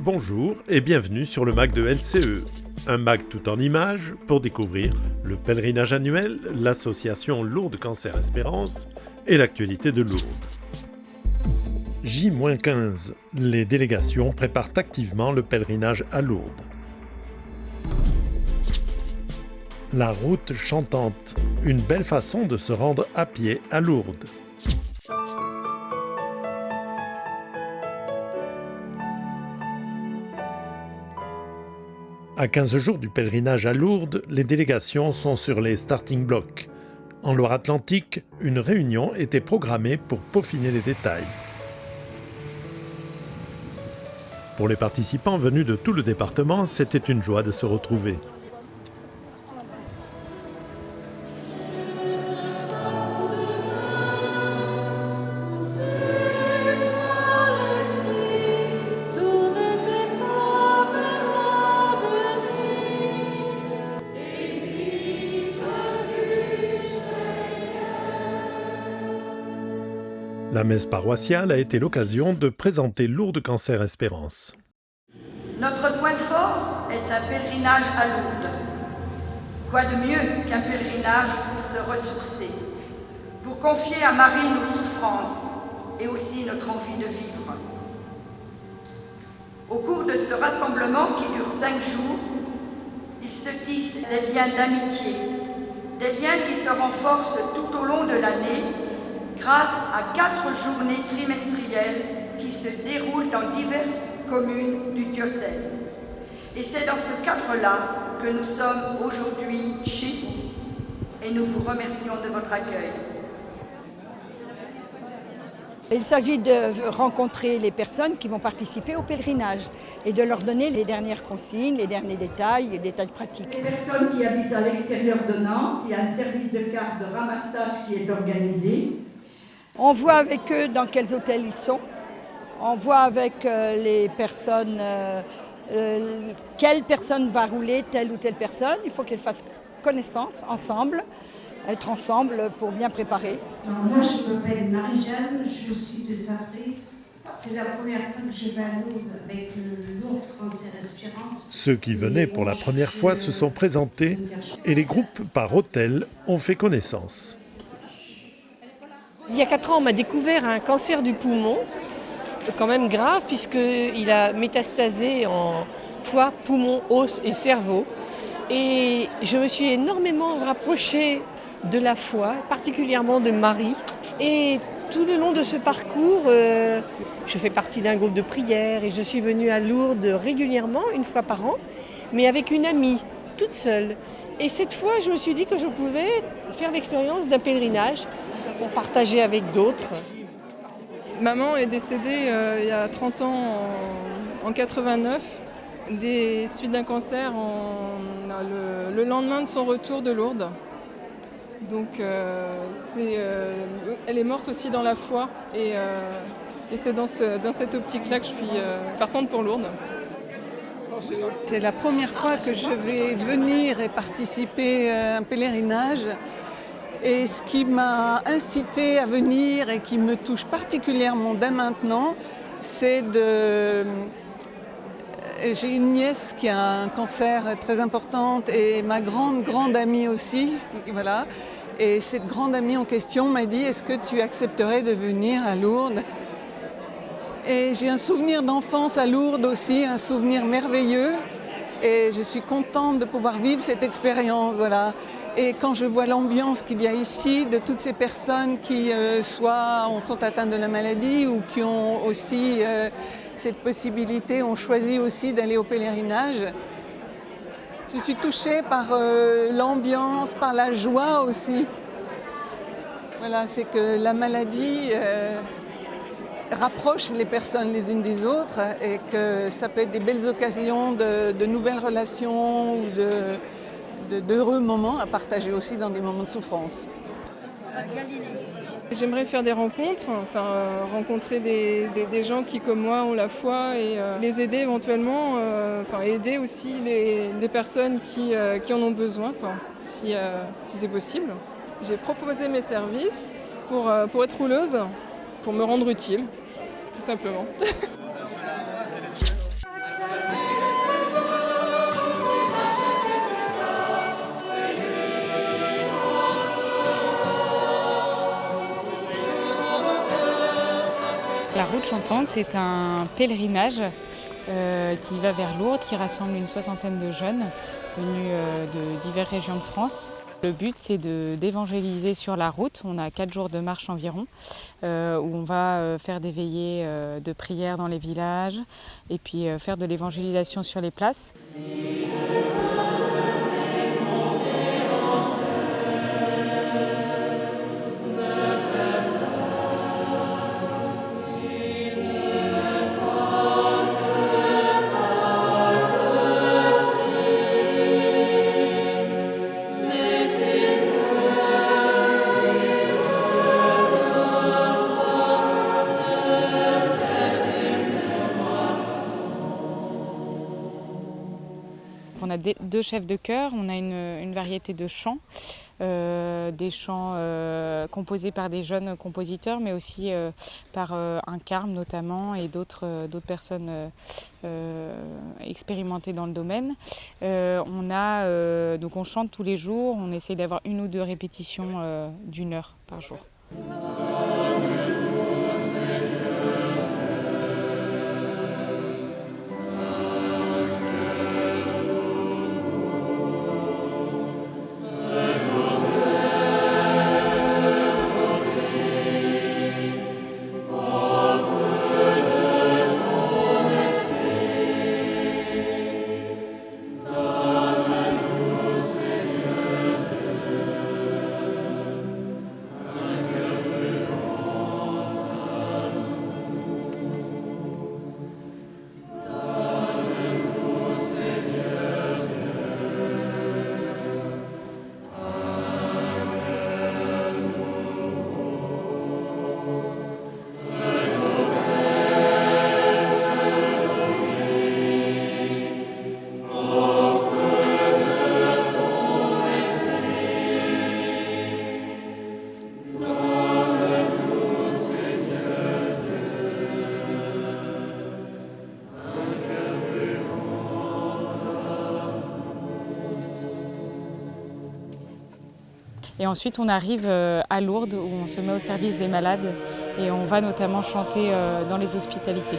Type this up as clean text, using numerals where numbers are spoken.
Bonjour et bienvenue sur le MAC de LCE, un MAC tout en images pour découvrir le pèlerinage annuel, l'association Lourdes Cancer Espérance et l'actualité de Lourdes. J-15, les délégations préparent activement le pèlerinage à Lourdes. La route chantante, une belle façon de se rendre à pied à Lourdes. À 15 jours du pèlerinage à Lourdes, les délégations sont sur les starting blocks. En Loire-Atlantique, une réunion était programmée pour peaufiner les détails. Pour les participants venus de tout le département, c'était une joie de se retrouver. La messe paroissiale a été l'occasion de présenter Lourdes Cancer Espérance. Notre point fort est un pèlerinage à Lourdes. Quoi de mieux qu'un pèlerinage pour se ressourcer, pour confier à Marie nos souffrances et aussi notre envie de vivre. Au cours de ce rassemblement qui dure 5 jours, il se tissent des liens d'amitié, des liens qui se renforcent tout au long de l'année grâce à 4 journées trimestrielles qui se déroulent dans diverses communes du diocèse. Et c'est dans ce cadre-là que nous sommes aujourd'hui chez vous et nous vous remercions de votre accueil. Il s'agit de rencontrer les personnes qui vont participer au pèlerinage et de leur donner les dernières consignes, les derniers détails, les détails pratiques. Les personnes qui habitent à l'extérieur de Nantes, il y a un service de cartes de ramassage qui est organisé. On voit avec eux dans quels hôtels ils sont. On voit avec les personnes, quelle personne va rouler, telle ou telle personne. Il faut qu'elles fassent connaissance ensemble, être ensemble pour bien préparer. Moi, je m'appelle Marie-Jeanne, je suis de Safré. C'est la première fois que je vais à Lourdes avec le Lourdes Cancer Espérance. Ceux qui venaient pour la première fois se sont présentés et les groupes par hôtel ont fait connaissance. Il y a 4 ans, on m'a découvert un cancer du poumon, quand même grave, puisqu'il a métastasé en foie, poumon, os et cerveau. Et je me suis énormément rapprochée de la foi, particulièrement de Marie. Et tout le long de ce parcours, je fais partie d'un groupe de prière et je suis venue à Lourdes régulièrement, une fois par an, mais avec une amie, toute seule. Et cette fois, je me suis dit que je pouvais faire l'expérience d'un pèlerinage pour partager avec d'autres. Maman est décédée il y a 30 ans, en 89, des suites d'un cancer le lendemain de son retour de Lourdes. Donc elle est morte aussi dans la foi et c'est dans cette optique-là que je suis partante pour Lourdes. C'est la première fois que je vais venir et participer à un pèlerinage. Et ce qui m'a incité à venir et qui me touche particulièrement dès maintenant, c'est j'ai une nièce qui a un cancer très important et ma grande amie aussi, voilà. Et cette grande amie en question m'a dit « Est-ce que tu accepterais de venir à Lourdes ?» Et j'ai un souvenir d'enfance à Lourdes aussi, un souvenir merveilleux. Et je suis contente de pouvoir vivre cette expérience, voilà. Et quand je vois l'ambiance qu'il y a ici, de toutes ces personnes qui soit sont atteintes de la maladie ou qui ont aussi cette possibilité, ont choisi aussi d'aller au pèlerinage, je suis touchée par l'ambiance, par la joie aussi. Voilà, c'est que la maladie rapproche les personnes les unes des autres et que ça peut être des belles occasions de nouvelles relations ou d'heureux moments à partager aussi dans des moments de souffrance. J'aimerais faire des rencontres, rencontrer des gens qui comme moi ont la foi et les aider éventuellement, aider aussi des personnes qui en ont besoin, si c'est possible. J'ai proposé mes services pour être rouleuse, pour me rendre utile, tout simplement. La route chantante, c'est un pèlerinage qui va vers Lourdes, qui rassemble une soixantaine de jeunes venus de diverses régions de France. Le but, c'est d'évangéliser sur la route. On a 4 jours de marche environ, où on va faire des veillées de prière dans les villages et puis faire de l'évangélisation sur les places. On a 2 chefs de chœur, on a une variété de chants, des chants composés par des jeunes compositeurs, mais aussi par un carme notamment et d'autres personnes expérimentées dans le domaine. Donc on chante tous les jours, on essaye d'avoir 1 ou 2 répétitions d'1 heure par jour. Et ensuite, on arrive à Lourdes où on se met au service des malades et on va notamment chanter dans les hospitalités.